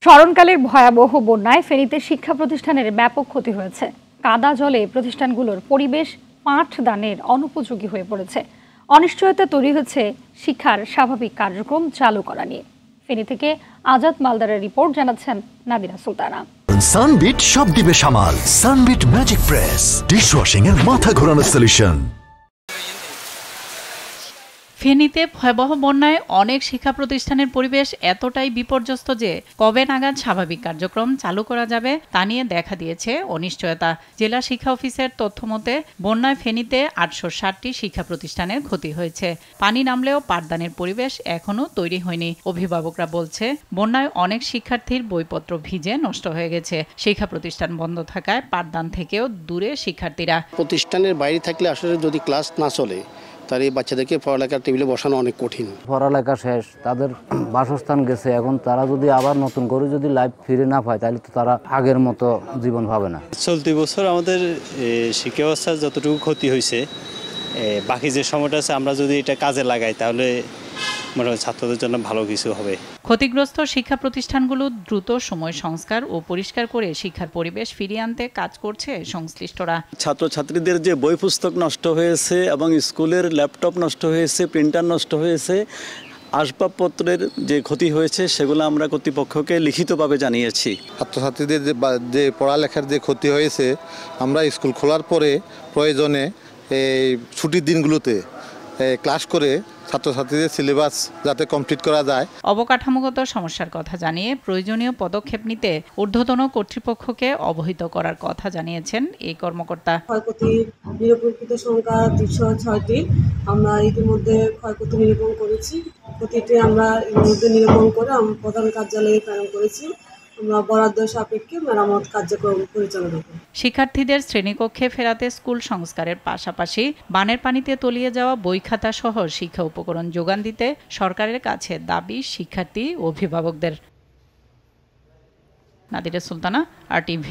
স্মরণকালের ভয়াবহ বন্যায় ফেনীতে শিক্ষা প্রতিষ্ঠানের ব্যাপক ক্ষতি হয়েছে। কাদা জলে প্রতিষ্ঠানগুলোর পরিবেশ পাঠদানের অনুপযোগী হয়ে পড়েছে। অনিশ্চয়তা তৈরি হয়েছে শিক্ষার স্বাভাবিক কার্যক্রম চালু করা নিয়ে। ফেনী থেকে আজাদ মালদারের রিপোর্ট, জানাচ্ছেন নাদিরা সুলতানা। সানবিট সব দিবে সামাল। সানবিট ম্যাজিক প্রেস ডিশওয়াশিং এর মাথা ঘোরানো সলিউশন। ফেনীতে ভয়াবহ বন্যায় অনেক শিক্ষা প্রতিষ্ঠানের পরিবেশ এতটাই বিপর্যস্ত যে কবে নাগাদ স্বাভাবিক কার্যক্রম চালু করা যাবে তা নিয়ে দেখা দিয়েছে অনিশ্চয়তা। জেলা শিক্ষা অফিসের তথ্য মতে বন্যায় ফেনীতে 860টি শিক্ষা প্রতিষ্ঠানের ক্ষতি হয়েছে। পানি নামলেও পাঠদানের পরিবেশ এখনো তৈরি হয়নি। অভিভাবকরা বলছে বন্যায় অনেক শিক্ষার্থীর বইপত্র ভিজে নষ্ট হয়ে গেছে। শিক্ষা প্রতিষ্ঠান বন্ধ থাকায় পাঠদান থেকেও দূরে শিক্ষার্থীরা। প্রতিষ্ঠানের বাইরে থাকলে আসলে যদি ক্লাস না চলে তার এই বাচ্চাদেরকে পড়ালেখার টেবিলে বসানো অনেক কঠিন। পড়ালেখা শেষ, তাদের বাসস্থান গেছে, এখন তারা যদি আবার নতুন করে যদি লাইফ ফিরে না পায় তাহলে তো তারা আগের মতো জীবন পাবে না। চলতি বছর আমাদের শিক্ষা ব্যবস্থার যতটুকু ক্ষতি হয়েছে, বাকি যে সময়টা আছে আমরা যদি এটা কাজে লাগাই তাহলে মনে হয় ছাত্রদের জন্য ভালো কিছু হবে। ক্ষতিগ্রস্ত শিক্ষা প্রতিষ্ঠানগুলো দ্রুত সময় সংস্কার ও পরিষ্কার করে শিক্ষার পরিবেশ ফিরিয়ে আনতে কাজ করছে সংশ্লিষ্টরা। ছাত্রছাত্রীদের যে বই পুস্তক নষ্ট হয়েছে এবং স্কুলের ল্যাপটপ নষ্ট হয়েছে, প্রিন্টার নষ্ট হয়েছে, আসবাবপত্রের যে ক্ষতি হয়েছে সেগুলো আমরা কর্তৃপক্ষকে লিখিতভাবে জানিয়েছি। ছাত্রছাত্রীদের যে পড়ালেখার যে ক্ষতি হয়েছে, আমরা স্কুল খোলার পরে প্রয়োজনে এই ছুটির দিনগুলোতে ক্লাস করে ছাত্রছাত্রীদের সিলেবাস যাতে কমপ্লিট করা যায়। অবকাঠামোগত সমস্যার কথা জানিয়ে প্রয়োজনীয় পদক্ষেপ নিতে ঊর্ধ্বতন কর্তৃপক্ষকে অবহিত করার কথা জানিয়েছেন এই কর্মকর্তা। ক্ষয়ক্ষতি নিরূপণকৃত সংখ্যা 306টি। আমরা ইতিমধ্যে ক্ষয়ক্ষতি নিরূপণ করেছি। ক্ষতিটি আমরা ইতিমধ্যে নিরূপণ করে প্রধান কার্যালয়ে প্রেরণ করেছি। আমরা বরাদ্দ সাপেক্ষে মেরামত কার্যক্রম পরিচালনা করি। শিক্ষার্থীদের শ্রেণীকক্ষে ফেরাতে স্কুল সংস্কারের পাশাপাশি বানের পানিতে তলিয়ে যাওয়া বই খাতা সহ শিক্ষা উপকরণ যোগান দিতে সরকারের কাছে দাবি শিক্ষার্থী ও অভিভাবকদের। নাদিরা সুলতানা, RTV।